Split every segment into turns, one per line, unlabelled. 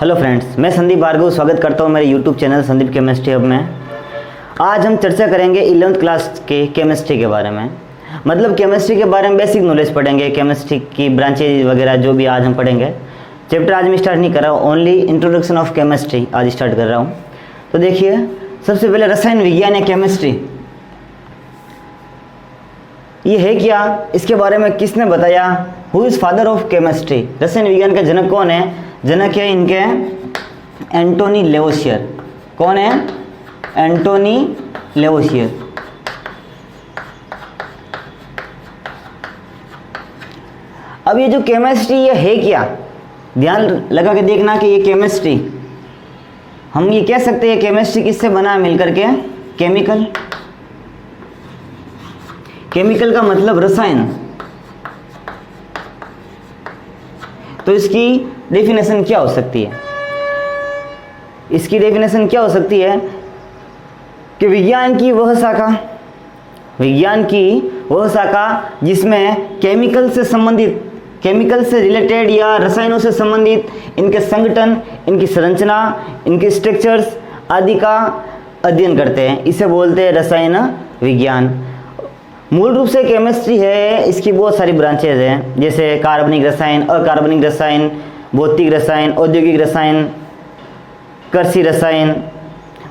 Hello friends, मैं संदीप भार्गव स्वागत करता हूं मेरे YouTube channel Sandeep chemistry hub में। आज हम चर्चा करेंगे 11th क्लास के केमिस्ट्री के बारे में। मतलब केमिस्ट्री के बारे में बेसिक नॉलेज पढ़ेंगे, केमिस्ट्री की ब्रांचेज वगैरह जो भी आज हम पढ़ेंगे। चैप्टर आज मैं स्टार्ट नहीं कर रहा हूँ, ओनली इंट्रोडक्शन ऑफ केमिस्ट्री आज स्टार्ट कर रहा हूँ। तो देखिए, सबसे पहले रसायन विज्ञान या केमिस्ट्री ये है क्या, इसके बारे में किसने बताया? Who is father of chemistry? रसायन विज्ञान का जनक कौन है? जनक है इनके एंटोनी लेवोसियर। कौन है? एंटोनी लेवोसियर। अब ये जो केमिस्ट्री ये है क्या, ध्यान लगा के देखना कि ये केमिस्ट्री, हम ये कह सकते हैं केमिस्ट्री किससे बना है मिलकर के? केमिकल। केमिकल का मतलब रसायन। तो इसकी डेफिनेशन क्या हो सकती है? इसकी डेफिनेशन क्या हो सकती है कि विज्ञान की वह शाखा जिसमें केमिकल से संबंधित, केमिकल से रिलेटेड या रसायनों से संबंधित इनके संगठन, इनकी संरचना, इनके स्ट्रक्चर्स आदि का अध्ययन करते हैं, इसे बोलते हैं रसायन विज्ञान। मूल रूप से केमिस्ट्री है, इसकी बहुत सारी ब्रांचेज हैं, जैसे कार्बनिक रसायन, अकार्बनिक रसायन, भौतिक रसायन, औद्योगिक रसायन, कृषि रसायन,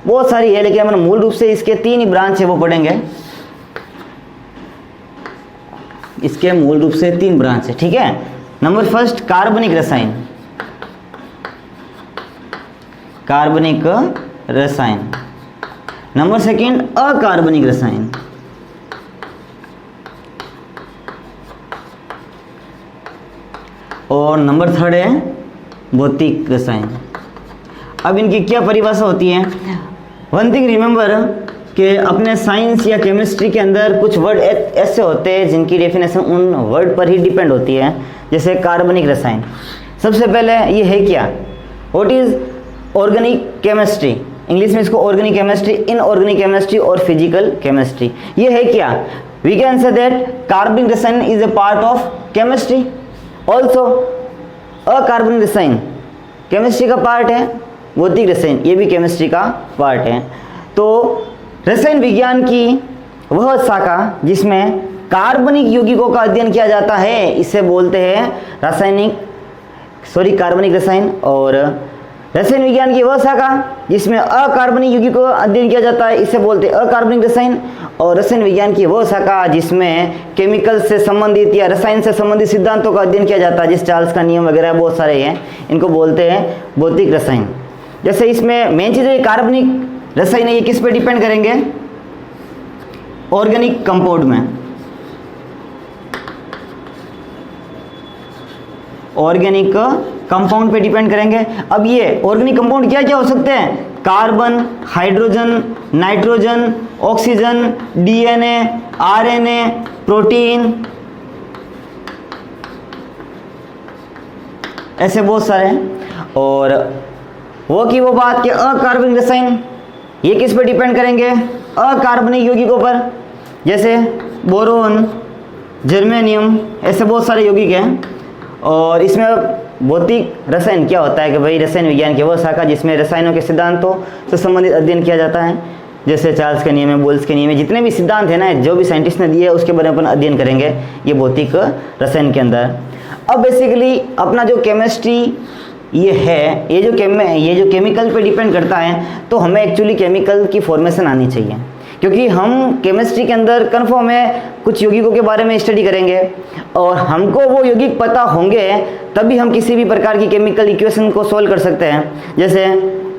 बहुत सारी है। लेकिन हम मूल रूप से इसके 3 ही ब्रांच है वो पढ़ेंगे। इसके मूल रूप से 3 ब्रांच है, ठीक है। नंबर फर्स्ट कार्बनिक रसायन, कार्बनिक रसायन। नंबर सेकंड अकार्बनिक रसायन। और नंबर थर्ड है भौतिक रसायन। अब इनकी क्या परिभाषा होती है? वन थिंग रिमेंबर कि अपने साइंस या केमिस्ट्री के अंदर कुछ वर्ड ऐसे होते हैं जिनकी डेफिनेशन उन वर्ड पर ही डिपेंड होती है। जैसे कार्बनिक रसायन, सबसे पहले ये है क्या? What is organic chemistry? English में इसको ऑर्गेनिक केमिस्ट्री, इनऑर्गेनिक केमिस्ट्री और फिजिकल केमिस्ट्री। ये है क्या? वी कैन से दैट कार्बनिक रसायन is a part of chemistry. Also अकार्बनिक रसायन केमिस्ट्री का पार्ट है, भौतिक रसायन ये भी केमिस्ट्री का पार्ट है। तो रसायन विज्ञान की वह शाखा जिसमें कार्बनिक यौगिकों का अध्ययन किया जाता है, इसे बोलते हैं कार्बनिक रसायन। और रसायन विज्ञान की वह शाखा जिसमें अकार्बनिक यौगिकों का अध्ययन किया जाता है, इसे बोलते हैं अकार्बनिक रसायन। और रसायन विज्ञान की वह शाखा जिसमें केमिकल से संबंधित या रसायन से संबंधित सिद्धांतों का अध्ययन किया जाता है, जिस चार्ल्स का नियम वगैरह बहुत सारे हैं, इनको बोलते हैं भौतिक रसायन। जैसे इसमें मेन चीज़ है कार्बनिक रसायन है, ये किस पे डिपेंड करेंगे? ऑर्गेनिक कंपाउंड में, ऑर्गेनिक कंपाउंड पे डिपेंड करेंगे। अब ये ऑर्गेनिक कंपाउंड क्या क्या हो सकते हैं? Carbon, hydrogen, nitrogen, oxygen, DNA, RNA, protein, ऐसे बहुत सारे हैं। और वो की वो बात कि अकार्बनिक रसायन ये किस पर डिपेंड करेंगे? अकार्बनिक यौगिकों पर, जैसे बोरोन, जर्मेनियम, ऐसे बहुत सारे यौगिक हैं। और इसमें भौतिक रसायन क्या होता है कि भाई रसायन विज्ञान की वह शाखा जिसमें रसायनों के सिद्धांतों से संबंधित अध्ययन किया जाता है, जैसे चार्ल्स के नियम है, बोल्स के नियम है, जितने भी सिद्धांत है ना, जो भी साइंटिस्ट ने दिए उसके बारे में अपन अध्ययन करेंगे ये भौतिक रसायन के अंदर। अब बेसिकली अपना जो केमिस्ट्री ये है, ये जो केमिकल पे डिपेंड करता है, तो हमें एक्चुअली केमिकल की फॉर्मेशन आनी चाहिए, क्योंकि हम केमिस्ट्री के अंदर कन्फर्म है कुछ यौगिकों के बारे में स्टडी करेंगे और हमको वो यौगिक पता होंगे तभी हम किसी भी प्रकार की केमिकल इक्वेशन को सॉल्व कर सकते हैं। जैसे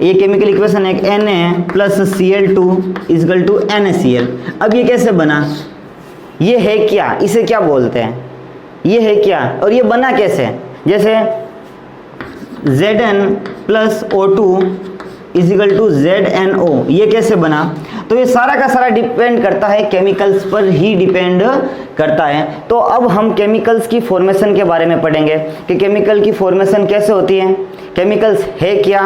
ये केमिकल इक्वेशन है Na+Cl2 = NaCl। अब ये कैसे बना? ये है क्या? इसे क्या बोलते हैं? ये है क्या और ये बना कैसे? जैसे Zn+O2 = ZnO, ये कैसे बना? तो ये सारा का सारा डिपेंड करता है केमिकल्स पर ही डिपेंड करता है। तो अब हम केमिकल्स की फॉर्मेशन के बारे में पढ़ेंगे कि केमिकल की फॉर्मेशन कैसे होती है, केमिकल्स है क्या।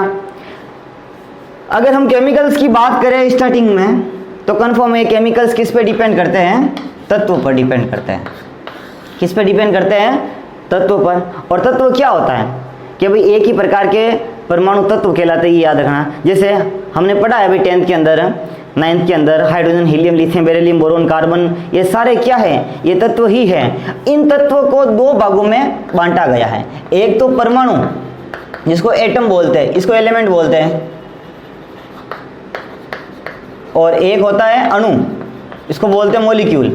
अगर हम केमिकल्स की बात करें स्टार्टिंग में, तो कन्फर्म है केमिकल्स किस पे डिपेंड करते हैं? तत्वों पर डिपेंड करते हैं। किस पे डिपेंड करते हैं? तत्वों पर। और तत्व क्या होता है कि भाई एक ही प्रकार के परमाणु तत्व कहलाते हैं, ये याद रखना। जैसे हमने पढ़ा है अभी 10th के अंदर, 9th के अंदर, hydrogen, helium, lithium, beryllium, boron, carbon, ये सारे क्या है, ये तत्व ही है। इन तत्वों को दो भागों में बांटा गया है। एक तो परमाणु जिसको एटम बोलते हैं, इसको एलिमेंट बोलते हैं, और एक होता है अणु, इसको बोलते हैं मॉलिक्यूल।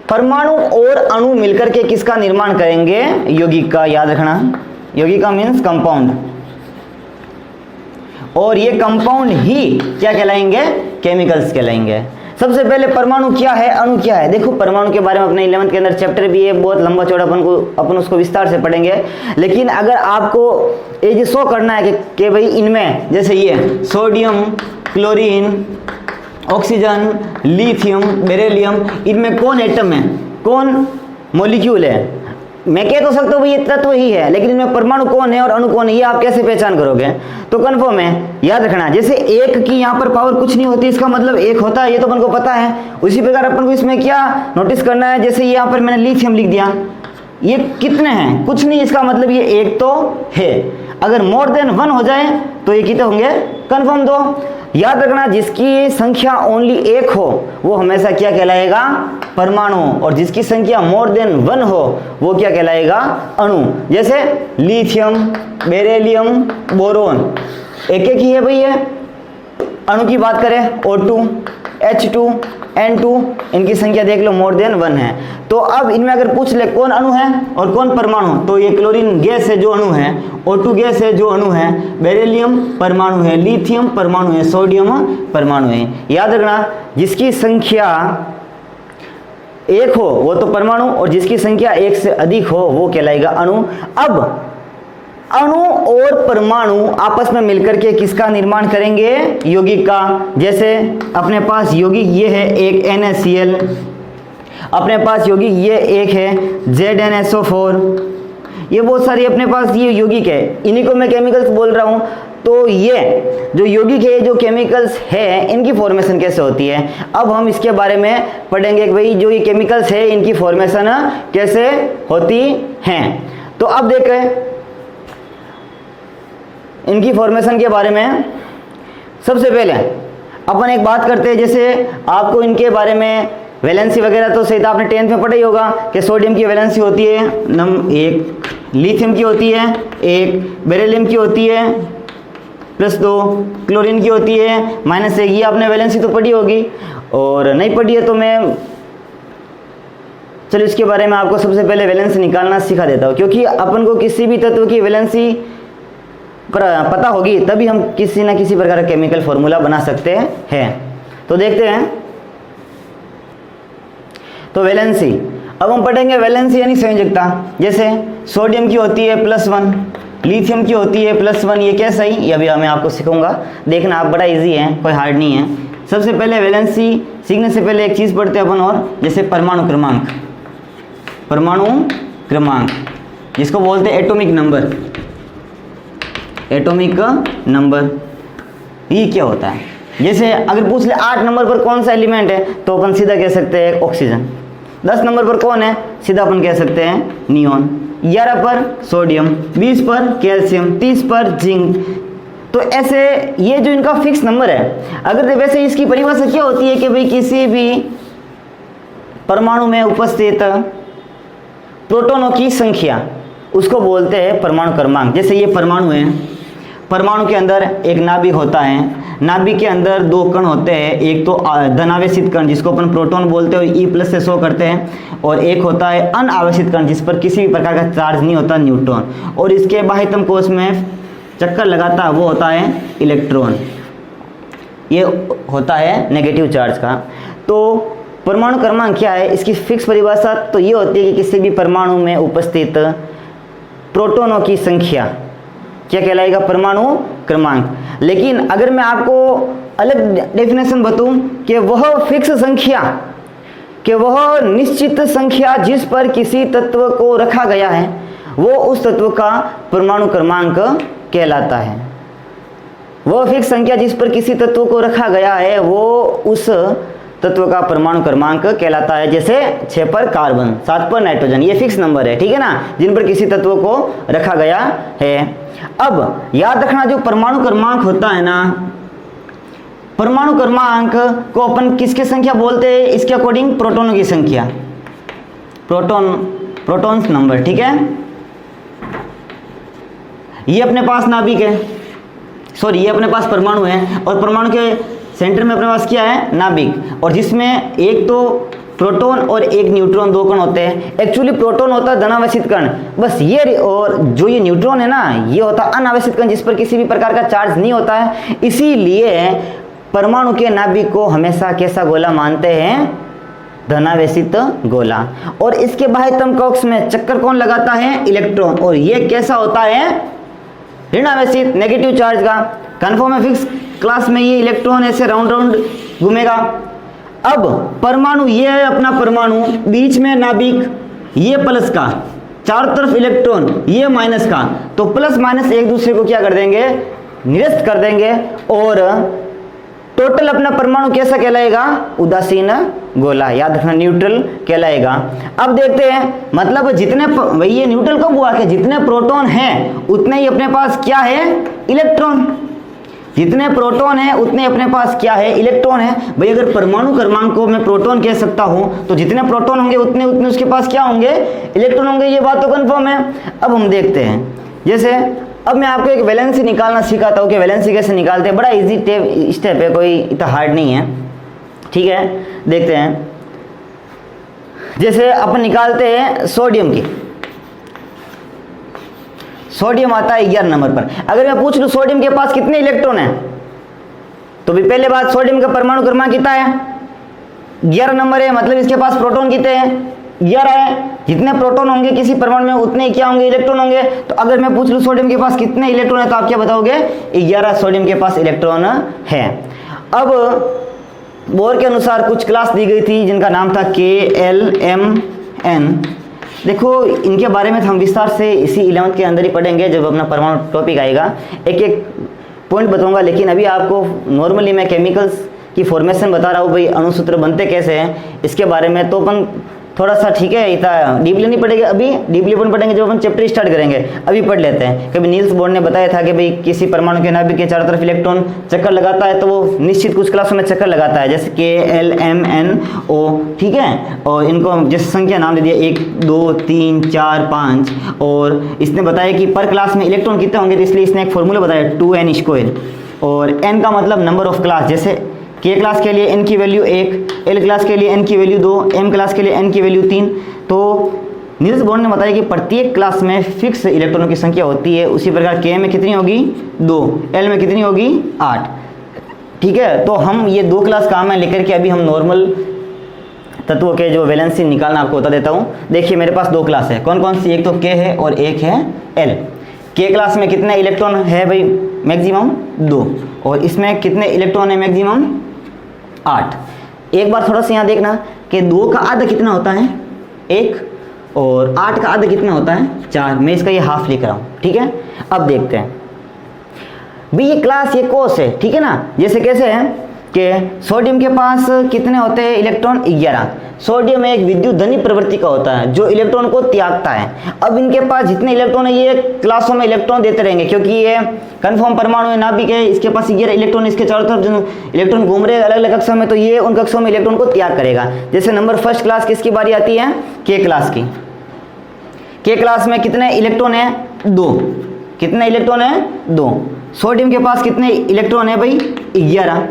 परमाणु और अणु मिलकर के किसका निर्माण करेंगे, यौगिक का, याद रखना। यौगिक का मीन्स कंपाउंड, और ये कंपाउंड ही क्या कहलाएंगे, केमिकल्स कहलाएंगे। सबसे पहले परमाणु क्या है, अणु क्या है। देखो परमाणु के बारे में अपने 11th के अंदर चैप्टर भी है, बहुत लंबा चौड़ा, अपन उसको विस्तार से पढ़ेंगे। लेकिन अगर आपको ये शो करना है कि भाई इनमें जैसे ये sodium, chlorine, oxygen, lithium, beryllium, इनमें कौन एटम है, कौन मॉलिक्यूल है, मैं कह तो सकता हूँ भाई ये तत्व ही है, लेकिन इनमें परमाणु कौन है और अणु कौन है, ये आप कैसे पहचान करोगे। तो कन्फर्म है, याद रखना। जैसे एक की यहाँ पर पावर कुछ नहीं होती, इसका मतलब एक होता है, ये तो अपन को पता है। उसी प्रकार अपन को इसमें क्या नोटिस करना है, जैसे यहाँ पर मैंने लिथियम लिख दिया, ये कितने हैं, कुछ नहीं, इसका मतलब ये एक तो है। अगर मोर देन 1 हो जाए तो ये कितने होंगे, कन्फर्म 2। याद रखना, जिसकी संख्या ओनली 1 हो वो हमेशा क्या कहलाएगा, परमाणु, और जिसकी संख्या मोर देन 1 हो वो क्या कहलाएगा, अणु। जैसे लिथियम, बेरिलियम, बोरोन, एक एक ही है भाई ये। अणु की बात करें, O2, H2, N2, इनकी संख्या देख लो मोर देन 1 है। तो अब इनमें अगर पूछ ले कौन अणु है और कौन परमाणु, तो ये क्लोरीन गैस है जो अणु है, O2 गैस है जो अणु है, बेरिलियम परमाणु है, लिथियम परमाणु है, सोडियम परमाणु है। याद रखना, जिसकी संख्या 1 हो वो तो परमाणु, और जिसकी संख्या 1 से अधिक हो वो कहलाएगा अणु। अब अणु और परमाणु आपस में मिलकर के किसका निर्माण करेंगे, यौगिक का। जैसे अपने पास यौगिक ये है एक NaCl, अपने पास यौगिक ये एक है ZnSO4, ये बहुत सारी अपने पास ये यौगिक है, इन्हीं को मैं केमिकल्स बोल रहा हूँ। तो ये जो यौगिक है, जो केमिकल्स है, इनकी फॉर्मेशन कैसे होती है, अब हम इसके बारे में पढ़ेंगे कि भाई जो ये केमिकल्स है इनकी फॉर्मेशन कैसे होती हैं। तो अब देखें इनकी फॉर्मेशन के बारे में। सबसे पहले अपन एक बात करते हैं, जैसे आपको इनके बारे में वैलेंसी वगैरह तो सही था, आपने 10th में पढ़ा ही होगा कि सोडियम की वैलेंसी होती है 1, लिथियम की होती है 1, बेरिलियम की होती है +2, क्लोरीन की होती है -1। ये आपने वैलेंसी तो पढ़ी होगी, और नहीं पढ़ी है तो मैं चलो इसके बारे में आपको सबसे पहले वैलेंसी निकालना सिखा देता हूँ, क्योंकि अपन को किसी भी तत्व की वैलेंसी पता होगी तभी हम किसी न किसी प्रकार का केमिकल फॉर्मूला बना सकते हैं। तो देखते हैं। तो वैलेंसी, अब हम पढ़ेंगे वैलेंसी यानी संयोजकता। जैसे सोडियम की होती है +1, लिथियम की होती है +1, ये कैसा ही, ये अभी मैं आपको सिखाऊंगा, देखना आप, बड़ा इजी है, कोई हार्ड नहीं है। सबसे पहले वैलेंसी सीखने से पहले एक चीज़ पढ़ते हैं अपन, और जैसे परमाणु क्रमांक, परमाणु क्रमांक जिसको बोलते हैं एटॉमिक नंबर, एटॉमिक नंबर, ये क्या होता है। जैसे अगर पूछ ले 8 नंबर पर कौन सा एलिमेंट है, तो अपन सीधा कह सकते हैं ऑक्सीजन। 10 नंबर पर कौन है, सीधा अपन कह सकते हैं नियोन। 11 पर सोडियम, 20 पर कैल्शियम, 30 पर जिंक। तो ऐसे ये जो इनका फिक्स नंबर है। अगर वैसे इसकी परिभाषा क्या होती है कि भाई किसी भी परमाणु में उपस्थित प्रोटॉनों की संख्या, उसको बोलते हैं परमाणु क्रमांक। जैसे ये परमाणु है, परमाणु के अंदर एक नाभिक होता है, नाभिक के अंदर 2 कण होते हैं, एक तो धनावेशित कण जिसको अपन प्रोटॉन बोलते हैं, E+ से शो करते हैं, और एक होता है अनावेशित कण जिस पर किसी भी प्रकार का चार्ज नहीं होता, न्यूट्रॉन, और इसके बाह्यतम कोश में चक्कर लगाता है वो होता है इलेक्ट्रॉन, ये होता है नेगेटिव चार्ज का। तो परमाणु क्रमांक क्या है, इसकी फिक्स परिभाषा तो ये होती है कि किसी भी परमाणु में उपस्थित प्रोटॉनों की संख्या क्या कहलाएगा, परमाणु क्रमांक। लेकिन अगर मैं आपको अलग डेफिनेशन बताऊं कि वह फिक्स संख्या, कि वह निश्चित संख्या जिस पर किसी तत्व को रखा गया है, वो उस तत्व का परमाणु क्रमांक कहलाता है। वह फिक्स संख्या जिस पर किसी तत्व को रखा गया है वो उस तत्व का परमाणु क्रमांक कहलाता है। जैसे 6 पर कार्बन, 7 पर नाइट्रोजन, ये फिक्स नंबर है, ठीक है ना, जिन पर किसी तत्व को रखा गया है। अब याद रखना जो परमाणु क्रमांक होता है ना, परमाणु क्रमांक को अपन किसकी संख्या बोलते हैं, इसके अकॉर्डिंग प्रोटॉनों की संख्या, प्रोटॉन्स नंबर, ठीक है। ये अपने पास नाभिक है, सॉरी ये अपने पास परमाणु है, और परमाणु के सेंटर में अपने पास क्या है, नाभिक, और जिसमें एक तो प्रोटॉन और एक न्यूट्रॉन, 2 कण होते हैं। एक्चुअली प्रोटॉन होता है धनावेशित कण, बस ये, और जो ये न्यूट्रॉन है ना, ये होता है अनावेशित कण, जिस पर किसी भी प्रकार का चार्ज नहीं होता है। इसीलिए परमाणु के नाभिक को हमेशा कैसा गोला मानते हैं, धनावेशित गोला। और इसके बाह्यतम कक्ष में चक्कर कौन लगाता है, इलेक्ट्रॉन, और ये कैसा होता है, ऋणावेशित, नेगेटिव चार्ज का। कन्फर्म है, फिक्स क्लास में ये इलेक्ट्रॉन ऐसे राउंड राउंड घूमेगा। अब परमाणु, ये है अपना परमाणु, बीच में नाभिक, ये प्लस का, चारों तरफ इलेक्ट्रॉन, ये माइनस का, तो प्लस माइनस एक दूसरे को क्या कर देंगे, निरस्त कर देंगे, और टोटल अपना परमाणु कैसा कहलाएगा, उदासीन गोला, याद रखना न्यूट्रल कहलाएगा। अब देखते हैं, मतलब जितने, भाई ये न्यूट्रल कब हुआ कि जितने प्रोटॉन हैं उतने ही अपने पास क्या है, इलेक्ट्रॉन, जितने प्रोटॉन है उतने अपने पास क्या है, इलेक्ट्रॉन है। भाई अगर परमाणु क्रमांक को मैं प्रोटॉन कह सकता हूं तो जितने प्रोटॉन होंगे उतने उतने उसके पास क्या होंगे, इलेक्ट्रॉन होंगे, ये बात तो कंफर्म है। अब हम देखते हैं, जैसे अब मैं आपको एक वैलेंसी निकालना सिखाता हूँ कि वैलेंसी कैसे निकालते हैं, बड़ा इजी स्टेप है, कोई इतना हार्ड नहीं है, ठीक है। देखते हैं, जैसे अपन निकालते हैं सोडियम की, सोडियम आता है 11 नंबर पर। अगर मैं पूछ लूं सोडियम के पास कितने इलेक्ट्रॉन हैं, तो भी पहले बात, सोडियम का परमाणु क्रमांक कितना है, 11 नंबर है, मतलब इसके पास प्रोटॉन कितने हैं, 11 है। जितने प्रोटॉन होंगे किसी परमाणु में उतने ही क्या होंगे, इलेक्ट्रॉन होंगे। तो अगर मैं पूछ लूं सोडियम के पास कितने इलेक्ट्रॉन है, तो आप क्या बताओगे, 11 सोडियम के पास इलेक्ट्रॉन है। अब बोर के अनुसार कुछ क्लास दी गई थी जिनका नाम था KLMN। देखो इनके बारे में हम विस्तार से इसी 11th के अंदर ही पढ़ेंगे जब अपना परमाणु टॉपिक आएगा, एक एक पॉइंट बताऊंगा। लेकिन अभी आपको नॉर्मली मैं केमिकल्स की फॉर्मेशन बता रहा हूँ, भाई अणुसूत्र बनते कैसे हैं इसके बारे में, तो अपन थोड़ा सा, ठीक है, इतना डीपली नहीं पढ़ेंगे, अभी डीपली अपन पढ़ेंगे जब अपन चैप्टर स्टार्ट करेंगे। अभी पढ़ लेते हैं। कभी नील्स बोर ने बताया था कि भाई किसी परमाणु के नाभिक के चारों तरफ इलेक्ट्रॉन चक्कर लगाता है, तो वो निश्चित कुछ क्लासों में चक्कर लगाता है, जैसे KLMNO, ठीक है। और इनको जैसे संख्या नाम दे दिया 1 2 3 4 5, और इसने बताया कि पर क्लास में इलेक्ट्रॉन कितने होंगे, तो इसलिए इसने एक फॉर्मूला बताया 2n², और n का मतलब नंबर ऑफ क्लास, जैसे K क्लास के लिए n की वैल्यू 1, L क्लास के लिए n की वैल्यू 2, M क्लास के लिए n की वैल्यू 3। तो नील्स बोर ने बताया कि प्रत्येक क्लास में फिक्स इलेक्ट्रॉनों की संख्या होती है। उसी प्रकार K में कितनी होगी, 2, L में कितनी होगी, 8, ठीक है। तो हम ये 2 क्लास काम है लेकर के अभी हम नॉर्मल तत्वों के जो वैलेंसी निकालना आपको बता देता हूँ। देखिए मेरे पास 2 क्लास है, कौन कौन सी, एक तो K है और एक है L। K क्लास में कितने इलेक्ट्रॉन है भाई, मैक्सिमम 2, और इसमें कितने इलेक्ट्रॉन है, मैक्सिमम 8। एक बार थोड़ा सा यहाँ देखना कि 2 का आधा कितना होता है, 1, और 8 का आधा कितना होता है, 4। मैं इसका ये हाफ लिख रहा हूँ, ठीक है। अब देखते हैं भाई ये क्लास, ये कोस है, ठीक है ना। जैसे कैसे है कि सोडियम के पास कितने होते हैं इलेक्ट्रॉन, 11। सोडियम एक विद्युत धनी प्रवृत्ति का होता है जो इलेक्ट्रॉन को त्यागता है। अब इनके पास जितने इलेक्ट्रॉन है ये क्लासों में इलेक्ट्रॉन देते रहेंगे, क्योंकि ये कन्फर्म परमाणु है, नाभिक है, इसके पास 11 इलेक्ट्रॉन, इसके चारों तरफ जो इलेक्ट्रॉन घूम रहे हैं अलग अलग कक्षों में, तो ये उन कक्षों में इलेक्ट्रॉन को त्याग करेगा। जैसे नंबर फर्स्ट क्लास किसकी बारी आती है, K क्लास की। K क्लास में कितने इलेक्ट्रॉन है, 2। कितने इलेक्ट्रॉन है, 2। सोडियम के पास कितने इलेक्ट्रॉन है भाई, 11।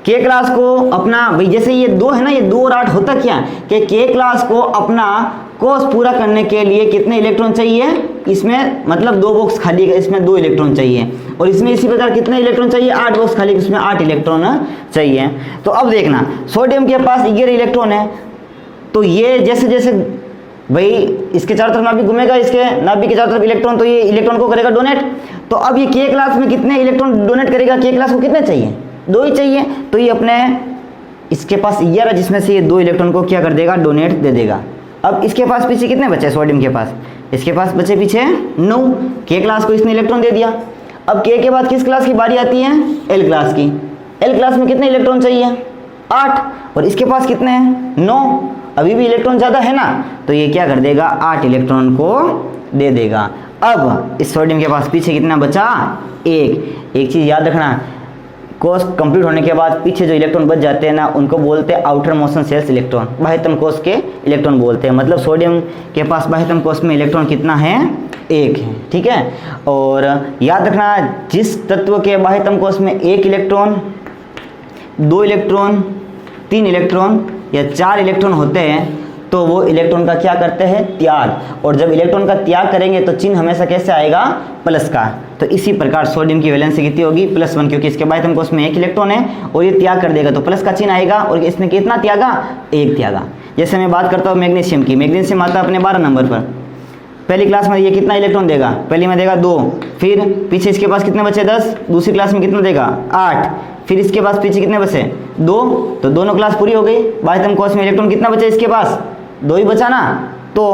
K क्लास को अपना, भाई जैसे ये 2 है ना, ये 2 और 8 होता क्या कि K क्लास को अपना कोर्स पूरा करने के लिए कितने इलेक्ट्रॉन चाहिए, इसमें मतलब 2 बॉक्स खाली है, इसमें 2 इलेक्ट्रॉन चाहिए, और इसमें इसी प्रकार कितने इलेक्ट्रॉन चाहिए, 8 बॉक्स खाली, इसमें 8 इलेक्ट्रॉन चाहिए। तो अब देखना सोडियम के पास 11 इलेक्ट्रॉन है, तो ये जैसे जैसे भाई इसके चारों तरफ नाभिक घूमेगा, इसके नाभिक के चारों तरफ इलेक्ट्रॉन, तो ये इलेक्ट्रॉन को करेगा डोनेट। तो अब ये K क्लास में कितने इलेक्ट्रॉन डोनेट करेगा, K क्लास को कितने चाहिए, 2 ही चाहिए। तो ये अपने इसके पास 11 जिसमें से ये 2 इलेक्ट्रॉन को क्या कर देगा, डोनेट दे देगा। अब इसके पास पीछे कितने बचे सोडियम के पास, इसके पास बचे पीछे 9। K क्लास को इसने इलेक्ट्रॉन दे दिया। अब K के बाद किस क्लास की बारी आती है, L क्लास की। L क्लास में कितने इलेक्ट्रॉन चाहिए, 8 और इसके पास कितने हैं 9, अभी भी इलेक्ट्रॉन ज़्यादा है ना, तो ये क्या कर देगा 8 इलेक्ट्रॉन को दे देगा। अब इस सोडियम के पास पीछे कितना बचा 1। एक चीज़ याद रखना, कोष कंप्लीट होने के बाद पीछे जो इलेक्ट्रॉन बच जाते हैं ना उनको बोलते हैं आउटर मोशन शेल्स इलेक्ट्रॉन, बाह्यतम कोष के इलेक्ट्रॉन बोलते हैं। मतलब सोडियम के पास बाह्यतम कोष में इलेक्ट्रॉन कितना है 1 है, ठीक है। और याद रखना जिस तत्व के बाह्यतम कोष में 1 इलेक्ट्रॉन, 2 इलेक्ट्रॉन, 3 इलेक्ट्रॉन या 4 इलेक्ट्रॉन होते हैं तो वो इलेक्ट्रॉन का क्या करते हैं त्याग, और जब इलेक्ट्रॉन का त्याग करेंगे तो चिन्ह हमेशा कैसे आएगा प्लस का। तो इसी प्रकार सोडियम की वैलेंसी कितनी होगी +1, क्योंकि इसके बाह्यतम कोष में 1 इलेक्ट्रॉन है और ये त्याग कर देगा तो प्लस का चिन्ह आएगा, और इसने कितना त्यागा 1 त्यागा। जैसे मैं बात करता हूँ मैग्नीशियम की, मैग्नीशियम आता है अपने 12 नंबर पर, पहली क्लास में ये कितना इलेक्ट्रॉन देगा, पहली में देगा 2, फिर पीछे इसके पास कितने बचे 10, दूसरी क्लास में कितना देगा 8, फिर इसके पास पीछे कितने बचे 2, तो दोनों क्लास पूरी हो गई। बाह्यतम कोष में इलेक्ट्रॉन कितना बचा इसके पास 2 ही बचा ना। तो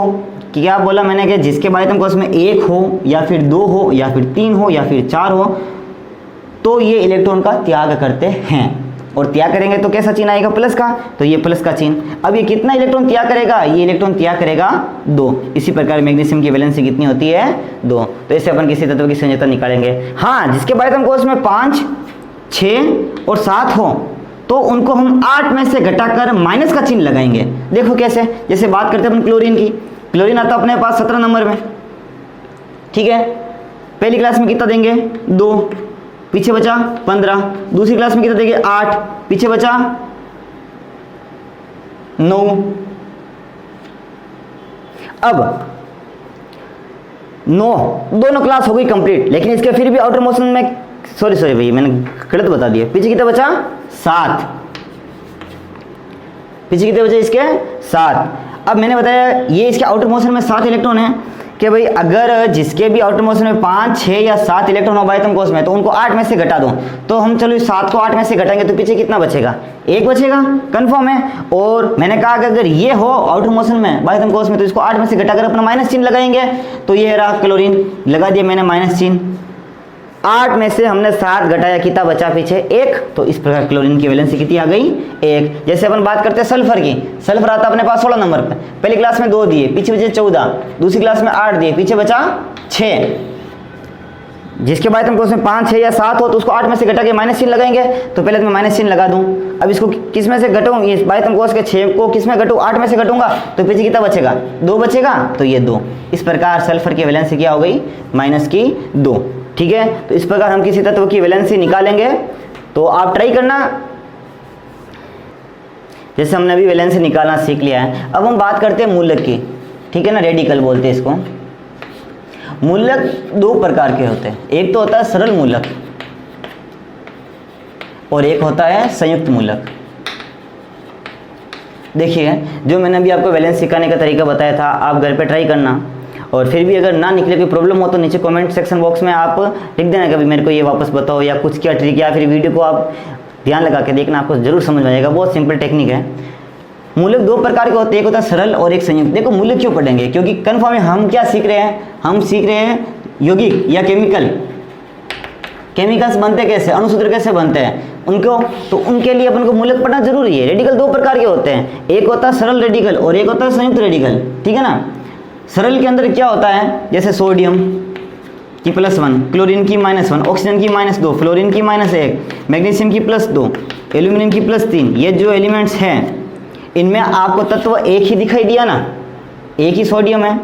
क्या बोला मैंने कि जिसके बाह्यतम कोष में 1 हो या फिर 2 हो या फिर 3 हो या फिर 4 हो तो ये इलेक्ट्रॉन का त्याग करते हैं, और त्याग करेंगे तो कैसा चिन्ह आएगा प्लस का, तो ये प्लस का चिन्ह। अब ये कितना इलेक्ट्रॉन त्याग करेगा, ये इलेक्ट्रॉन त्याग करेगा 2। इसी प्रकार मैग्नीशियम की वैलेंसी कितनी होती है 2। तो इससे अपन किसी तत्व की संयोजकता निकालेंगे। हाँ, जिसके बाह्यतम कोष में 5, 6 और 7 हो तो उनको हम 8 में से घटाकर माइनस का चिन्ह लगाएंगे। देखो कैसे, जैसे बात करते हैं अपन क्लोरीन की, क्लोरीन आता अपने पास 17 नंबर में, ठीक है। पहली क्लास में कितना देंगे 2, पीछे बचा 15, दूसरी क्लास में कितना देंगे 8, पीछे बचा 9। अब 9 दोनों क्लास हो गई कंप्लीट, लेकिन इसके फिर भी आउटर मोशन में सॉरी भैया मैंने गलत बता दिया, पीछे कितना बचा 7, पीछे कितने बचे इसके 7। अब मैंने बताया ये इसके आउटर मोशन में 7 इलेक्ट्रॉन है कि भाई अगर जिसके भी आउटर मोशन में 5, 6 या 7 इलेक्ट्रॉन हो बाह्यतम कोष में तो उनको 8 में से घटा दो। तो हम चलो इस 7 को 8 में से घटाएंगे तो पीछे कितना बचेगा 1 बचेगा, कंफर्म है। और मैंने कहा कि अगर ये हो आउटर मोशन में बाह्यतम कोष में तो इसको 8 में से घटाकर अपना माइनस चिन्ह लगाएंगे। तो ये रहा क्लोरीन, लगा दिया मैंने माइनस चिन्ह। 8 में से हमने 7 घटाया, कितना बचा पीछे 1। तो इस प्रकार क्लोरीन की वैलेंसी कितनी आ गई 1। जैसे अपन बात करते हैं सल्फर की, सल्फर आता अपने पास 16 नंबर पर, पहली क्लास में 2 दिए, पीछे बचे 14, दूसरी क्लास में 8 दिए, पीछे बचा 6। जिसके बाद तुमको उसमें 5, 6 या 7 हो तो उसको 8 में से घटा के माइनस चिन्ह लगाएंगे। तो पहले तो मैं माइनस चिन्ह लगा दूं। अब इसको किस में से घटाऊं, ये बाह्यतम कोष के 6 को किस में घटूं 8 में से घटूंगा तो पीछे कितना बचेगा 2 बचेगा, तो ये 2। इस प्रकार सल्फर की वैलेंसी क्या हो गई -2। ठीक है, तो इस प्रकार हम किसी तत्व की वैलेंसी निकालेंगे। तो आप ट्राई करना, जैसे हमने अभी वैलेंसी निकालना सीख लिया है। अब हम बात करते हैं मूलक की, ठीक है ना, रेडिकल बोलते हैं इसको। मूलक 2 प्रकार के होते हैं, एक तो होता है सरल मूलक और एक होता है संयुक्त मूलक। देखिए जो मैंने अभी आपको वैलेंस सिखाने का तरीका बताया था, आप घर पे ट्राई करना। और फिर भी अगर ना निकले कोई प्रॉब्लम हो तो नीचे कमेंट सेक्शन बॉक्स में आप लिख देना कि मेरे को ये वापस बताओ या कुछ क्या ट्रिक, या फिर वीडियो को आप ध्यान लगा के देखना, आपको जरूर समझ में आएगा। बहुत सिंपल टेक्निक है। मूलक 2 प्रकार के होते हैं, एक होता है सरल और एक संयुक्त। देखो मूलक क्यों पढ़ेंगे, क्योंकि कन्फर्म है हम क्या सीख रहे हैं, हम सीख रहे हैं यौगिक या केमिकल्स बनते कैसे, अणुसूत्र कैसे बनते हैं उनको, तो उनके लिए अपन को मूलक पढ़ना जरूरी है। रेडिकल 2 प्रकार के होते हैं, एक होता है सरल रेडिकल और एक होता है संयुक्त रेडिकल, ठीक है ना। सरल के अंदर क्या होता है, जैसे सोडियम की +1, क्लोरीन की -1, ऑक्सीजन की -2, फ्लोरीन की -1, मैग्नीशियम की +2, एल्यूमिनियम की +3। ये जो एलिमेंट्स हैं इनमें आपको तत्व एक ही दिखाई दिया ना, एक ही सोडियम है,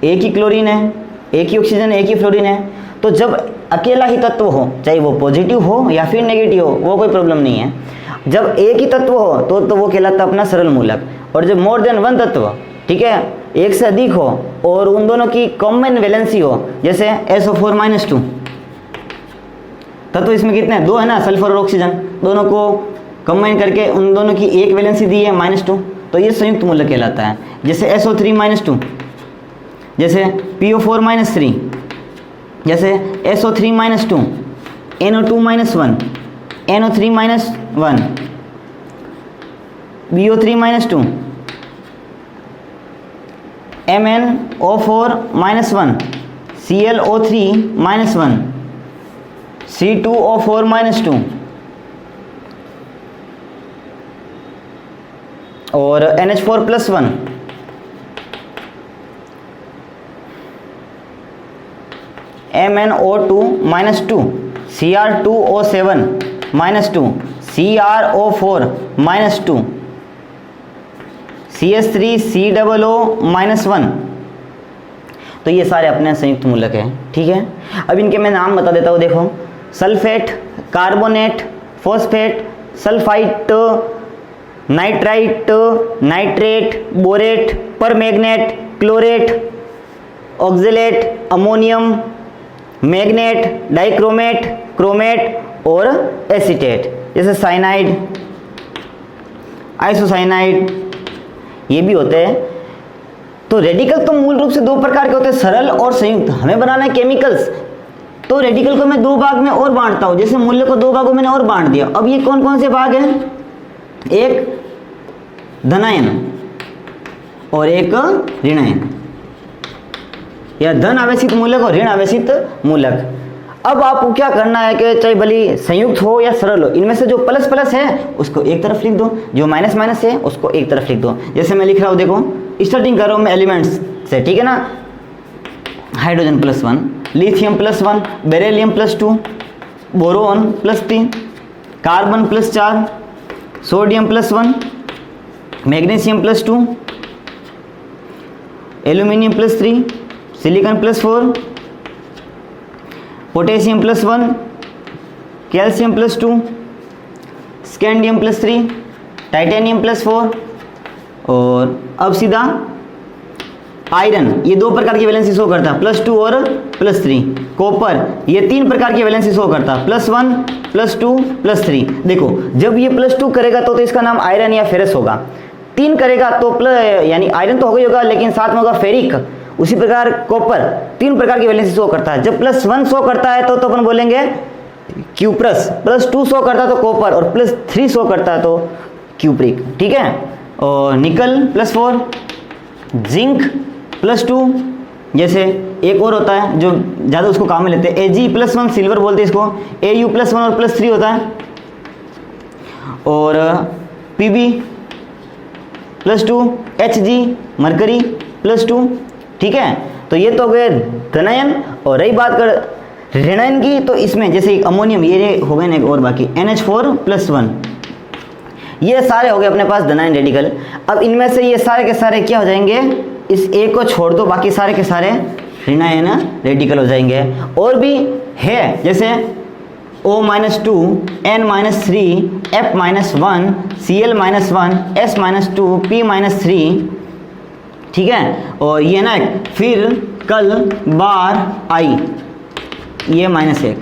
एक ही क्लोरीन है, एक ही ऑक्सीजन है, एक ही फ्लोरीन है। तो जब अकेला ही तत्व हो, चाहे वो पॉजिटिव हो या फिर नेगेटिव हो, वो कोई प्रॉब्लम नहीं है। जब एक ही तत्व हो तो वो कहलाता है अपना सरल मूलक। और जब मोर देन 1 तत्व, ठीक है, एक से अधिक हो और उन दोनों की कॉमन वैलेंसी हो, जैसे SO4-2 तत्व इसमें कितने 2 है ना, सल्फर और ऑक्सीजन, दोनों को कंबाइन करके उन दोनों की एक वैलेंसी दी है -2, तो ये संयुक्त मूलक कहलाता है। जैसे SO3-2, जैसे PO4-3, जैसे SO3-2, NO2-1, NO3-1, BO3-2, MnO4-1, ClO3-1, C2O4-2, और NH4+1, MnO2-2, Cr2O7-2, CrO4-2, CH3COO-1। तो ये सारे अपने संयुक्त मूलक हैं, ठीक है। अब इनके मैं नाम बता देता हूँ, देखो, sulphate, carbonate, phosphate, sulphite, nitrite, nitrate, borate, permanganate, chlorate, oxalate, ammonium, magnet, dichromate, chromate और एसीटेट, जैसे साइनाइड, आइसोसाइनाइड, ये भी होते हैं। तो रेडिकल तो मूल रूप से दो प्रकार के होते हैं, सरल और संयुक्त। हमें बनाना है केमिकल्स, तो रेडिकल को मैं दो भाग में और बांटता हूं, जैसे मूल्य को दो भागों में मैंने और बांट दिया। अब ये कौन कौन से भाग हैं? एक धनायन और एक ऋणायन, या धन आवेशित मूलक और ऋण आवेशित मूलक। अब आपको क्या करना है कि चाहे भले संयुक्त हो या सरल हो, इनमें से जो प्लस प्लस है उसको एक तरफ लिख दो, जो माइनस माइनस है उसको एक तरफ लिख दो। जैसे मैं लिख रहा हूँ, देखो, स्टार्टिंग कर रहा हूँ मैं एलिमेंट्स से, ठीक है ना। Hydrogen +1, lithium +1, beryllium +2, boron +3, carbon +4, sodium +1, magnesium +2, aluminium +3, silicon +4, potassium +1, calcium +2, scandium +3, titanium +4, और अब सीधा आयरन, ये दो प्रकार की वैलेंसी शो करता है, +2 और +3। कॉपर, ये तीन प्रकार की वैलेंसी शो करता है, +1, +2, +3। देखो, जब ये +2 करेगा तो इसका नाम आयरन या फेरस होगा। 3 करेगा तो यानी आयरन तो होगा, लेकिन साथ में होगा फेरिक। उसी प्रकार कॉपर 3 प्रकार की वैलेंसी शो करता है। जब +1 शो करता है तो अपन बोलेंगे क्यूप्रस, +2 शो करता है तो कॉपर, और +3 शो करता है तो क्यूप्रिक, ठीक है। और निकल +4, जिंक +2, जैसे एक और होता है जो ज़्यादा उसको काम में लेते हैं, Ag+1, सिल्वर बोलते हैं इसको, Au+1 और +3 होता है, और Pb +2, Hg, मरकरी +2, ठीक है। तो ये तो हो गए धनायन। और रही बात कर ऋणायन की, तो इसमें जैसे अमोनियम, ये हो गए ना, और बाकी NH4+1, ये सारे हो गए अपने पास धनायन रेडिकल। अब इनमें से ये सारे के सारे क्या हो जाएंगे, इस एक को छोड़ दो, बाकी सारे के सारे ऋणायन रेडिकल हो जाएंगे। और भी है, जैसे O-2, N-3, F-1, Cl-1, S-2, P-3, ठीक है। और ये ना फिर कल बार आई, ये -1,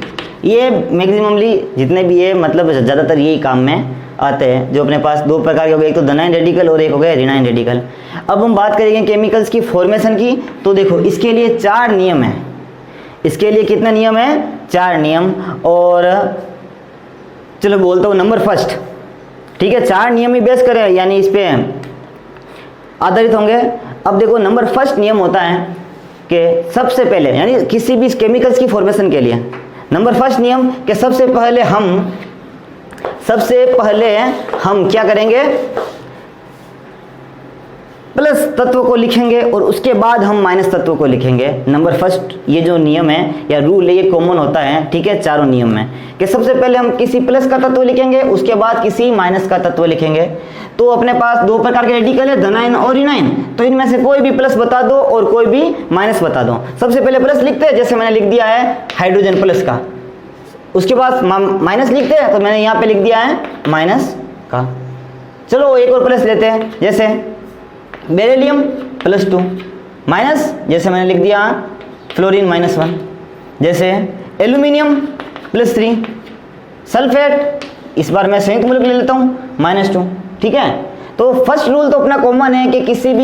ये मैक्सिममली जितने भी ये मतलब ज़्यादातर यही काम में आते हैं, जो अपने पास दो प्रकार के हो गए, एक तो धनायन रेडिकल और एक हो गया ऋणायन रेडिकल। अब हम बात करेंगे केमिकल्स की फॉर्मेशन की। तो देखो, इसके लिए 4 नियम है। इसके लिए कितने नियम है? 4 नियम। और चलो बोलता हूँ नंबर फर्स्ट, ठीक है। 4 नियम ही बेस करें, यानी इस पे आधारित होंगे। अब देखो, नंबर फर्स्ट नियम होता है कि सबसे पहले, यानी किसी भी केमिकल्स की फॉर्मेशन के लिए नंबर फर्स्ट नियम कि सबसे पहले हम क्या करेंगे, प्लस तत्व को लिखेंगे और उसके बाद हम माइनस तत्व को लिखेंगे। नंबर फर्स्ट ये जो नियम है या रूल है, ये कॉमन होता है, ठीक है, चारों नियम में, कि सबसे पहले हम किसी प्लस का तत्व लिखेंगे, उसके बाद किसी माइनस का तत्व लिखेंगे। तो अपने पास दो प्रकार के रेडिकल है, धनायन और ऋणायन। तो इनमें से कोई भी प्लस बता दो और कोई भी माइनस बता दो। सबसे पहले प्लस लिखते हैं, जैसे मैंने लिख दिया है हाइड्रोजन प्लस का। उसके बाद माइनस लिखते हैं, तो मैंने यहाँ पे लिख दिया है माइनस का। चलो एक और प्लस लेते हैं, जैसे बेरिलियम +2 माइनस, जैसे मैंने लिख दिया फ्लोरीन -1, जैसे एल्यूमिनियम +3, सल्फेट, इस बार मैं संयुक्त मूलक ले लेता हूँ -2, ठीक है। तो फर्स्ट रूल तो अपना कॉमन है कि किसी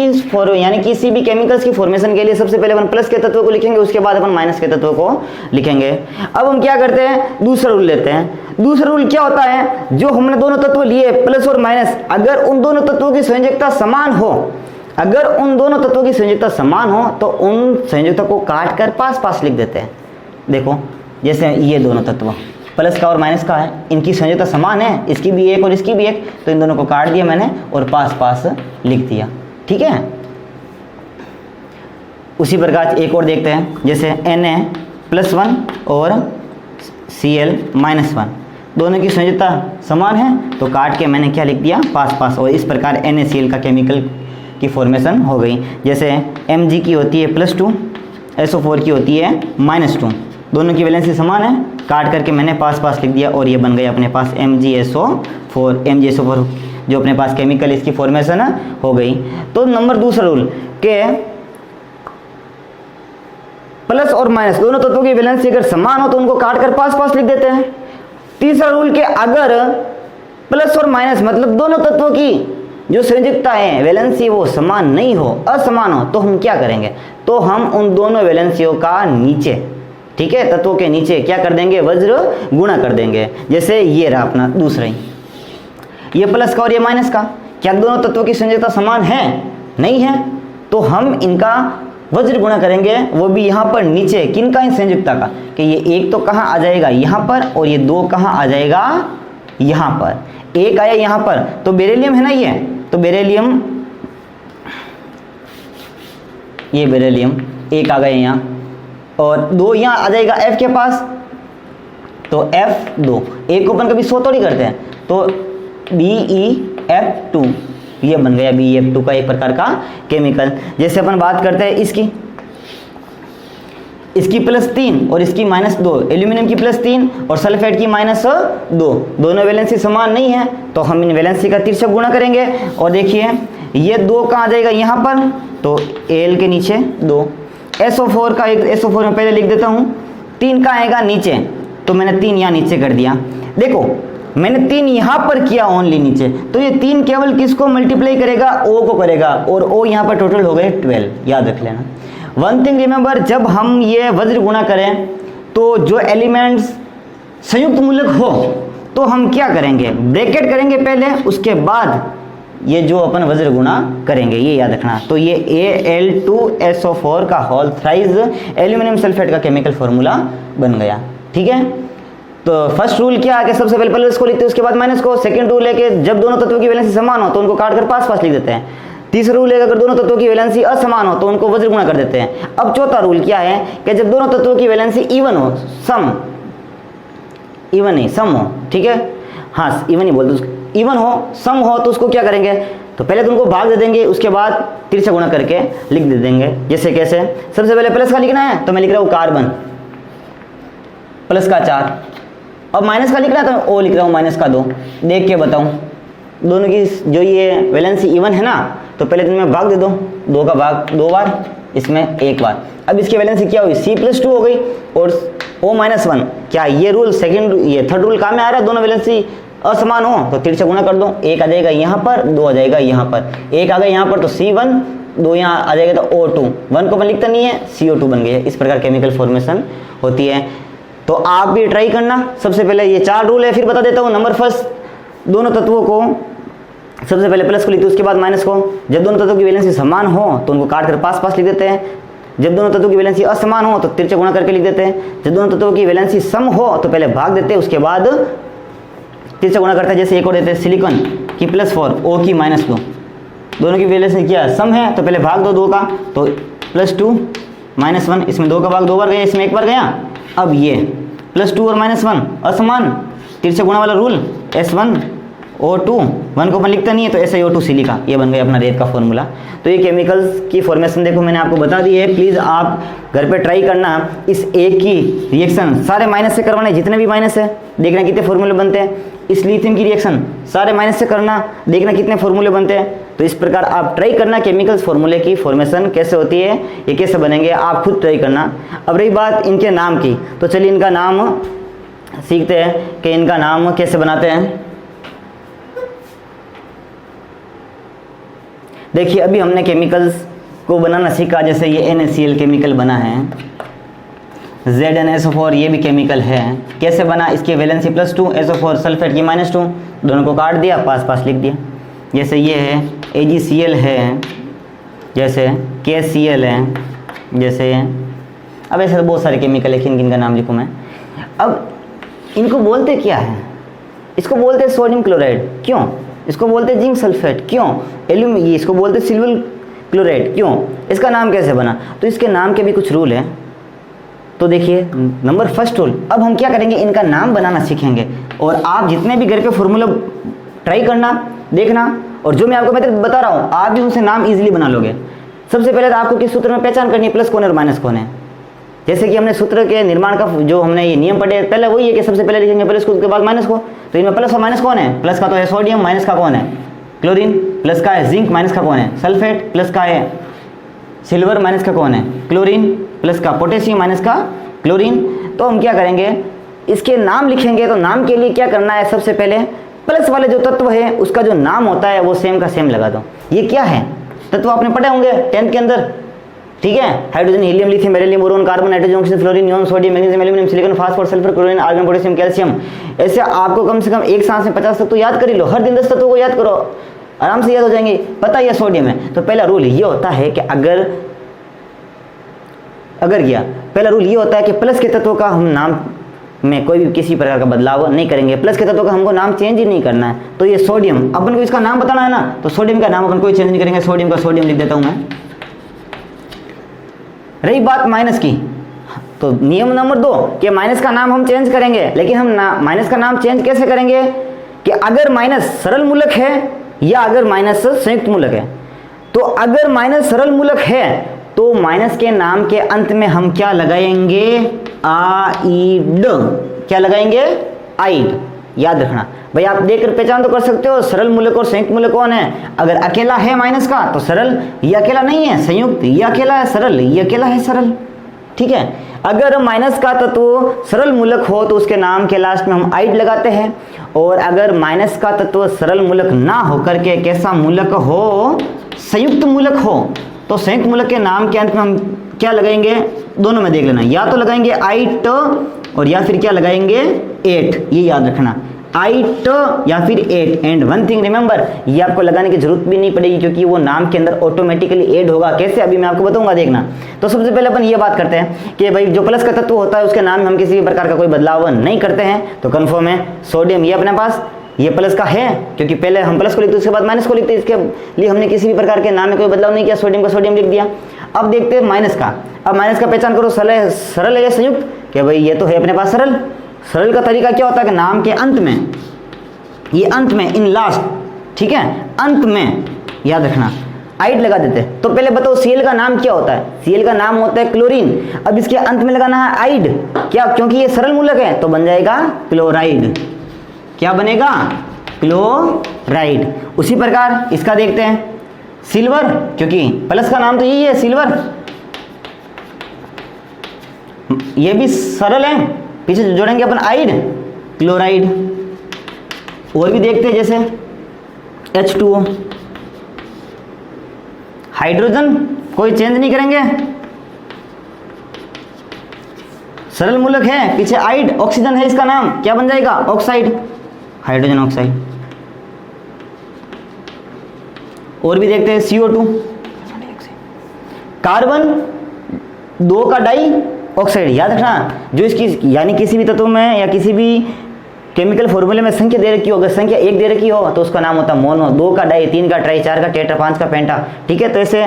भी केमिकल्स की फॉर्मेशन के लिए सबसे पहले अपन प्लस के तत्व को लिखेंगे, उसके बाद अपन माइनस के तत्व को लिखेंगे। अब हम क्या करते हैं, दूसरा रूल लेते हैं। दूसरा रूल क्या होता है, जो हमने दोनों तत्व लिए प्लस और माइनस, अगर उन दोनों तत्वों की संयोजकता समान हो, तो उन संयोजकता को काट कर पास पास लिख देते हैं। देखो, जैसे ये दोनों तत्व प्लस का और माइनस का है, इनकी संयोजकता समान है, इसकी भी एक और इसकी भी एक, तो इन दोनों को काट दिया मैंने और पास पास लिख दिया। ठीक है, उसी प्रकार एक और देखते हैं, जैसे Na+1 और Cl-1, दोनों की संयोजकता समान है तो काट के मैंने क्या लिख दिया, पास पास, और इस प्रकार NaCl का केमिकल की फॉर्मेशन हो गई। जैसे Mg की होती है +2, SO4 की होती है -2, दोनों की वैलेंसी समान है, काट करके मैंने पास पास लिख दिया और ये बन गया अपने पास MgSO4 जो अपने पास केमिकल इसकी फॉर्मेशन हो गई। तो नंबर दूसरा रूल के प्लस और माइनस दोनों तत्वों की वैलेंसी अगर समान हो तो उनको काट कर पास पास लिख देते हैं। तीसरा रूल के अगर प्लस और माइनस मतलब दोनों तत्वों की जो संयोजकता है वैलेंसी वो समान नहीं हो, असमान हो, तो हम क्या करेंगे, तो हम उन दोनों वैलेंसियों का नीचे, ठीक है, तत्वों के नीचे क्या कर देंगे, वज्र गुणा कर देंगे। जैसे ये रहा अपना दूसरा ही, ये प्लस का और ये माइनस का, क्या दोनों तत्वों की संयोजकता समान है, नहीं है, तो हम इनका वज्र गुणा करेंगे, वो भी यहाँ पर नीचे, किनका, इन संयोजकता का, कि ये एक तो कहाँ आ जाएगा यहाँ पर और ये दो कहाँ आ जाएगा यहाँ पर, एक आया यहाँ पर तो बेरिलियम है ना ये, तो बेरिलियम, ये बेरिलियम एक आ गया यहाँ और दो यहाँ आ जाएगा F के पास, तो F2, एक को अपन कभी 100 थोड़ी करते हैं, तो BeF2 ये बन गया BeF2 का एक प्रकार का केमिकल। जैसे अपन बात करते हैं इसकी +3 और इसकी -2, एल्यूमिनियम की +3 और सल्फेट की -2, दोनों वैलेंसी समान नहीं है तो हम इन वैलेंसी का तिरछा गुणा करेंगे। और देखिए ये 2 कहाँ आ जाएगा यहाँ पर, तो Al के नीचे 2, SO4 का एक, SO4 में पहले लिख देता हूँ, 3 का आएगा नीचे, तो मैंने 3 यहाँ नीचे कर दिया। देखो मैंने 3 यहाँ पर किया ओनली नीचे, तो ये 3 केवल किसको मल्टीप्लाई करेगा, O को करेगा, और O यहाँ पर टोटल हो गए 12, याद रख लेना। वन थिंग रिमेंबर, जब हम ये वज्र गुणा करें तो जो एलिमेंट्स संयुक्त मूलक हो तो हम क्या करेंगे, ब्रैकेट करेंगे पहले, उसके बाद ये जो अपन वज्र गुणा करेंगे, ये याद रखना। तो ये Al2SO4 का होल थ्राइज एल्यूमिनियम सल्फेट का केमिकल फॉर्मूला बन गया। ठीक है, तो फर्स्ट रूल क्या है कि सबसे पहले प्लस को लिखते हैं उसके बाद माइनस को। सेकंड रूल है कि जब दोनों तत्वों की वैलेंसी समान हो तो उनको काट कर पास पास लिख देते हैं। तीसरा रूल है अगर दोनों तत्वों की वैलेंसी असमान हो तो उनको वज्र गुणा कर देते हैं। अब चौथा रूल क्या है कि जब दोनों तत्वों की वैलेंसी इवन हो, सम हो, ठीक है, हाँ इवन ही बोलते, इवन हो, सम हो, तो उसको क्या करेंगे, तो पहले तो उनको भाग दे देंगे, उसके बाद तिरछा गुणा करके लिख दे देंगे। जैसे कैसे, सबसे पहले प्लस का लिखना है तो मैं लिख रहा हूँ कार्बन प्लस का 4, अब माइनस का लिख रहा है तो ओ लिख रहा हूँ -2। देख के बताऊँ दोनों की जो ये वैलेंसी इवन है ना, तो पहले तो मैं भाग दे दो, 2 का भाग 2 बार, इसमें 1 बार। अब इसकी वैलेंसी क्या हुई, C+2 हो गई और O-1। क्या ये रूल ये थर्ड रूल काम में आ रहा है, दोनों वैलेंसी असमान हो तो तिरछा गुणा कर दो, 1 आ जाएगा यहाँ पर, 2 आ जाएगा यहाँ पर, 1 आ गया यहाँ पर तो C1, 2 यहाँ आ जाएगा तो O2, 1 को अपन लिखता नहीं है, CO2 बन गया। इस प्रकार केमिकल फॉर्मेशन होती है। तो आप भी ट्राई करना। सबसे पहले ये 4 रूल है, फिर बता देता हूँ। नंबर फर्स्ट, दोनों तत्वों को सबसे पहले प्लस को लिखते हैं उसके बाद माइनस को। जब दोनों तत्वों की वैलेंसी समान हो तो उनको काट कर पास पास लिख देते हैं। जब दोनों तत्वों की वैलेंसी असमान हो तो तिरछा गुणा करके लिख देते हैं। जब दोनों तत्वों की वैलेंसी सम हो तो पहले भाग देते हैं, उसके बाद तिरछा गुणा करते हैं। जैसे एक और देते हैं, सिलिकॉन की +4 O की -2, दोनों की वैलेंसी क्या सम है तो पहले भाग दो 2 का, तो +2 -1, इसमें 2 का भाग 2 बार गया, इसमें 1 बार गया। अब ये +2 और -1 असमान, तिरछा गुणा वाला रूल, S1O2, 1 को अपन लिखता नहीं है तो SiO2 सिलिका, ये बन गया अपना रेत का फॉर्मूला। तो ये केमिकल्स की फॉर्मेशन देखो मैंने आपको बता दी है। प्लीज़ आप घर पे ट्राई करना। इस एक की रिएक्शन सारे माइनस से करवाने, जितने भी माइनस है, देखना कितने फॉर्मूले बनते हैं। इस लिथियम की रिएक्शन सारे माइनस से करना, देखना कितने फॉर्मूले बनते हैं। तो इस प्रकार आप ट्राई करना केमिकल्स फॉर्मूले की फॉर्मेशन कैसे होती है, ये कैसे बनेंगे, आप खुद ट्राई करना। अब रही बात इनके नाम की, तो चलिए इनका नाम सीखते हैं कि इनका नाम कैसे बनाते हैं। देखिए अभी हमने केमिकल्स को बनाना सीखा। जैसे ये NaCl केमिकल बना है, ZnSO4 ये भी केमिकल है। कैसे बना, इसकी वैलेंसी +2, SO4 सल्फेट की -2, दोनों को काट दिया, पास पास लिख दिया। जैसे ये है AgCl है, जैसे KCl है, जैसे अब ऐसे बहुत सारे केमिकल है, किन किन का नाम लिखूँ मैं। अब इनको बोलते क्या है? इसको बोलते सोडियम क्लोराइड, क्यों? इसको बोलते जिंक सल्फेट, क्यों? एल्यूमिनियम, इसको बोलते सिल्वर क्लोराइड, क्यों? इसका नाम कैसे बना? तो इसके नाम के भी कुछ रूल हैं। तो देखिए, नंबर फर्स्ट रूल, अब हम क्या करेंगे, इनका नाम बनाना सीखेंगे। और आप जितने भी घर पे फॉर्मूला ट्राई करना, देखना, और जो मैं आपको मेथड बता रहा हूँ आप भी उनसे नाम इजीली बना लोगे। सबसे पहले तो आपको किस सूत्र में पहचान करनी है, प्लस कौन है और माइनस कौन है। जैसे कि हमने सूत्र के निर्माण का जो हमने ये नियम पढ़े, पहले वही है कि सबसे पहले लिखेंगे प्लस को, उसके बाद माइनस को। तो इनमें प्लस और माइनस कौन है? प्लस का तो है सोडियम, माइनस का कौन है? क्लोरीन। प्लस का है जिंक, माइनस का कौन है? सल्फेट। प्लस का है सिल्वर, माइनस का कौन है? क्लोरीन। प्लस का पोटेशियम, माइनस का क्लोरीन। तो हम क्या करेंगे, इसके नाम लिखेंगे। तो नाम के लिए क्या करना है, सबसे पहले प्लस वाले जो तत्व है उसका जो नाम होता है वो सेम का सेम लगा दो। ये क्या है तत्व आपने पढ़े होंगे 10th के अंदर, ठीक है? Hydrogen, helium, lithium, beryllium, boron, carbon, nitrogen, oxygen, fluorine, neon, sodium, magnesium, aluminium, silicon, phosphorus, sulphur, chlorine, argon, potassium, calcium. ऐसे आपको कम से कम एक सांस में 50 तक तो याद कर ही लो। हर दिन 10 तत्वों को याद करो, आराम से याद हो जाएंगे। पता ही है सोडियम है। तो पहला रूल ये होता है कि अगर पहला रूल ये होता है कि प्लस के तत्वों का हम नाम में कोई भी किसी प्रकार का बदलाव नहीं करेंगे। प्लस के तत्वों का हमको नाम चेंज ही नहीं करना है। तो ये सोडियम, अपन को इसका नाम बताना है ना, तो सोडियम का नाम अपन कोई चेंज नहीं करेंगे। सोडियम का सोडियम लिख देता हूं मैं। रही बात माइनस की, तो नियम नंबर 2 कि माइनस का नाम हम चेंज करेंगे। लेकिन हम माइनस का नाम चेंज कैसे करेंगे कि अगर माइनस सरल मूलक है या अगर माइनस संयुक्त मूलक है। तो अगर माइनस सरल मूलक है तो माइनस के नाम के अंत में हम क्या लगाएंगे? आइड। क्या लगाएंगे? आइड। याद रखना भाई, आप देखकर पहचान तो कर सकते हो सरल मूलक और संयुक्त मूलक कौन है। अगर अकेला है माइनस का तो सरल, ये अकेला नहीं है संयुक्त, ये अकेला है सरल, ये अकेला है सरल, ठीक है? अगर माइनस का तत्व सरल मूलक हो तो उसके नाम के लास्ट में हम आइड लगाते हैं। और अगर माइनस का तत्व सरल मूलक ना हो करके कैसा मूलक हो? संयुक्त मूलक हो, तो संयुक्त मूलक के नाम के अंत में हम क्या लगाएंगे? दोनों में देख लेना, या तो लगाएंगे आइट और या फिर क्या लगाएंगे? एट। ये याद रखना, आइट या फिर ate. And one thing remember, ये आपको लगाने की जरूरत भी नहीं पड़ेगी क्योंकि वो नाम के अंदर ऑटोमेटिकली ऐड होगा। कैसे, अभी मैं आपको बताऊंगा, देखना। तो सबसे पहले अपन ये बात करते हैं कि भाई जो प्लस का तत्व होता है उसके नाम में हम किसी भी प्रकार का कोई बदलाव नहीं करते हैं। तो कन्फर्म है सोडियम, ये अपने पास ये प्लस का है क्योंकि पहले हम प्लस को लिखते उसके बाद माइनस को लिखते, इसके लिए हमने किसी भी प्रकार के नाम में कोई बदलाव नहीं किया, सोडियम का सोडियम लिख दिया। अब देखते हैं माइनस का। अब माइनस का पहचान करो, सरल है या संयुक्त? कि भाई ये तो है अपने पास सरल। सरल का तरीका क्या होता है कि नाम के अंत में, ये अंत में, इन लास्ट, ठीक है, अंत में याद रखना आइड लगा देते हैं। तो पहले बताओ सीएल का नाम क्या होता है? सीएल का नाम होता है क्लोरीन। अब इसके अंत में लगाना है आइड, क्या? क्योंकि ये सरल मूलक है तो बन जाएगा क्लोराइड। क्या बनेगा? क्लोराइड। उसी प्रकार इसका देखते हैं सिल्वर, क्योंकि प्लस का नाम तो यही है सिल्वर, ये भी सरल है, पीछे जोड़ेंगे अपन आइड, क्लोराइड। और भी देखते हैं जैसे H2O, हाइड्रोजन कोई चेंज नहीं करेंगे, सरल मूलक है, पीछे आइड, ऑक्सीजन है इसका नाम, क्या बन जाएगा? Oxide, hydrogen oxide. और भी देखते हैं CO2, कार्बन 2 का डाई ऑक्साइड। याद रखना, जो इसकी यानी किसी भी तत्व में या किसी भी केमिकल फॉर्मूले में संख्या दे रखी हो, अगर संख्या 1 दे रखी हो तो उसका नाम होता है मोनो। 2 का डाई, 3 का ट्राई, 4 का टेट्रा, 5 का पेंटा, ठीक है? तो ऐसे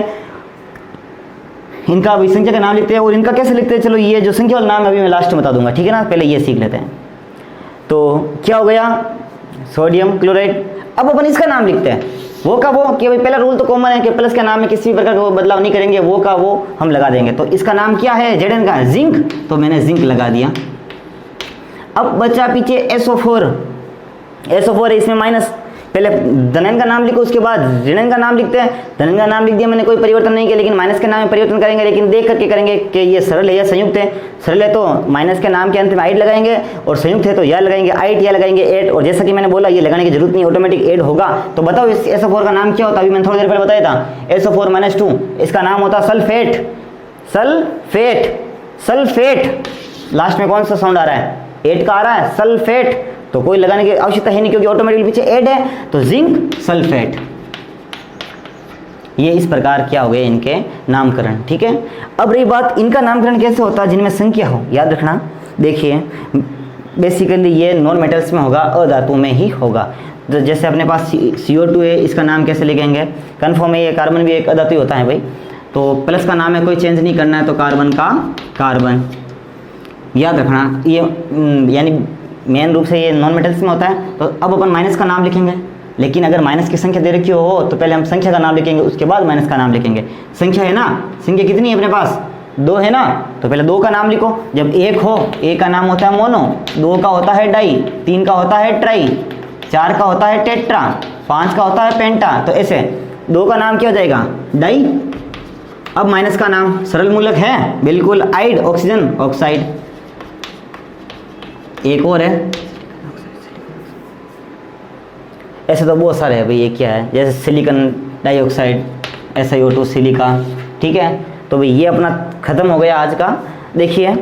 इनका अभी संख्या का नाम लिखते हैं। और इनका कैसे लिखते हैं, चलो ये जो संख्या वाला नाम अभी मैं लास्ट में बता दूंगा, ठीक है ना? पहले ये सीख लेते हैं। तो क्या हो गया? Sodium chloride. अब अपन इसका नाम लिखते हैं, वो का वो, कि भाई पहला रूल तो कॉमन है कि प्लस के नाम में किसी भी प्रकार का बदलाव नहीं करेंगे, वो का वो हम लगा देंगे। तो इसका नाम क्या है? Zn का जिंक, तो मैंने जिंक लगा दिया। अब बचा पीछे SO4 है, इसमें माइनस। पहले धनन का नाम लिखो, उसके बाद ऋणन का नाम लिखते हैं। धनन का नाम लिख दिया मैंने, कोई परिवर्तन नहीं किया, लेकिन माइनस के नाम में परिवर्तन करेंगे, लेकिन देख करके करेंगे कि ये सरल है या संयुक्त है। सरल है तो माइनस के नाम के अंत में आइड लगाएंगे, और संयुक्त है तो या लगाएंगे आइड या लगाएंगे एट। और जैसा कि मैंने बोला ये लगाने की जरूरत नहीं, ऑटोमेटिक एड होगा। तो बताओ इस SO4 का नाम क्या होता है? अभी मैंने थोड़ी देर पहले बताया था, SO4-2, इसका नाम होता है सल्फेट। सल्फेट, सल्फेट, लास्ट में कौन सा साउंड आ रहा है? एट का आ रहा है, सल्फेट। तो कोई लगाने की आवश्यकता है नहीं क्योंकि ऑटोमेटिकली पीछे ऐड है, तो जिंक सल्फेट। ये इस प्रकार क्या हो गए इनके नामकरण, ठीक है? अब रही बात इनका नामकरण कैसे होता है जिनमें संख्या हो। याद रखना, देखिए बेसिकली ये नॉन मेटल्स में होगा, अधातु में ही होगा। तो जैसे अपने पास CO2 है, इसका नाम कैसे लिखेंगे, कन्फर्म है ये कार्बन भी एक अधातु होता है भाई, तो प्लस का नाम है, कोई चेंज नहीं करना है, तो कार्बन का कार्बन याद रखना। ये यानी मेन रूप से ये नॉन मेटल्स में होता है। तो अब अपन माइनस का नाम लिखेंगे, लेकिन अगर माइनस की संख्या दे रखी हो तो पहले हम संख्या का नाम लिखेंगे, उसके बाद माइनस का नाम लिखेंगे। संख्या है ना, संख्या कितनी है अपने पास, 2 है ना, तो पहले 2 का नाम लिखो। जब 1 हो, 1 का नाम होता है मोनो, 2 का होता है डाई, 3 का होता है ट्राई, 4 का होता है टेट्रा, 5 का होता है पेंटा। तो ऐसे 2 का नाम क्या हो जाएगा, डाई। अब माइनस का नाम सरल मूलक है बिल्कुल, आइड ऑक्सीजन ऑक्साइड। एक और है, ऐसे तो बहुत सारे हैं भाई, ये क्या है, जैसे सिलिकॉन डाइऑक्साइड, SiO2 सिलिका, ठीक है। तो भाई ये अपना ख़त्म हो गया आज का। देखिए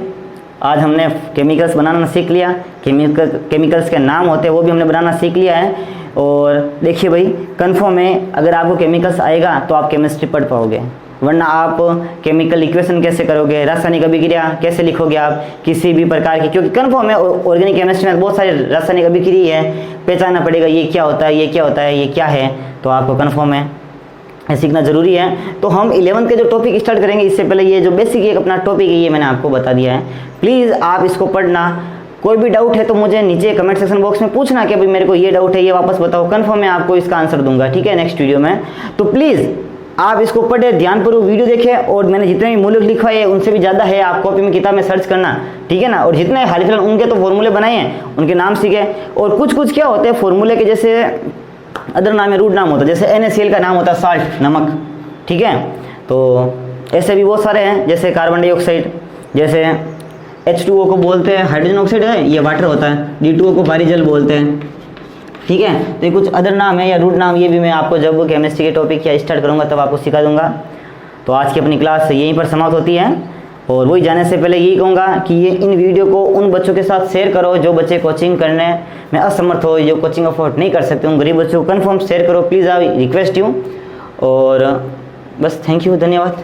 आज हमने केमिकल्स बनाना सीख लिया, केमिकल्स के नाम होते हैं वो भी हमने बनाना सीख लिया है। और देखिए भाई कन्फर्म है, अगर आपको केमिकल्स आएगा तो आप केमिस्ट्री पढ़ पाओगे, वरना आप केमिकल इक्वेशन कैसे करोगे, रासायनिक अभिक्रिया कैसे लिखोगे आप किसी भी प्रकार की, क्योंकि कन्फर्म है ऑर्गेनिक केमिस्ट्री में बहुत सारी रासायनिक अभिक्रिया है, पहचानना पड़ेगा ये क्या होता है, ये क्या होता है, ये क्या है, तो आपको कन्फर्म है सीखना ज़रूरी है। तो हम 11th के जो टॉपिक स्टार्ट करेंगे, इससे पहले ये जो बेसिक एक अपना टॉपिक है ये मैंने आपको बता दिया है, प्लीज़ आप इसको पढ़ना। कोई भी डाउट है तो मुझे नीचे कमेंट सेक्शन बॉक्स में पूछना कि भाई मेरे को ये डाउट है, ये वापस बताओ, कन्फर्म मैं आपको इसका आंसर दूंगा, ठीक है, नेक्स्ट वीडियो में। तो प्लीज़ आप इसको पढ़े, ध्यानपूर्वक वीडियो देखें, और मैंने जितने भी मूलक लिखवाए हैं उनसे भी ज़्यादा है, आप कॉपी में किताब में सर्च करना, ठीक है ना। और जितने हाल फिलहाल उनके तो फॉर्मूले बनाए हैं, उनके नाम सीखे। और कुछ कुछ क्या होते हैं फॉर्मूले के, जैसे अदर नाम है, रूट नाम होता है, जैसे NaCl का नाम होता है साल्ट, नमक, ठीक है। तो ऐसे भी बहुत सारे हैं, जैसे कार्बन डाइऑक्साइड, जैसे H2O को बोलते हैं हाइड्रोजन ऑक्साइड है, ये वाटर होता है, D2O को भारी जल बोलते हैं, ठीक है। तो ये कुछ अदर नाम है या रूट नाम, ये भी मैं आपको जब केमिस्ट्री के टॉपिक या स्टार्ट करूँगा तब आपको सिखा दूंगा। तो आज की अपनी क्लास यहीं पर समाप्त होती है, और वही जाने से पहले यही कहूँगा कि ये इन वीडियो को उन बच्चों के साथ शेयर करो जो बच्चे कोचिंग करने में असमर्थ हो, जो कोचिंग अफोर्ड नहीं कर सकते, उन गरीब बच्चों को कन्फर्म शेयर करो प्लीज़, आई रिक्वेस्ट यू। और बस थैंक यू, धन्यवाद।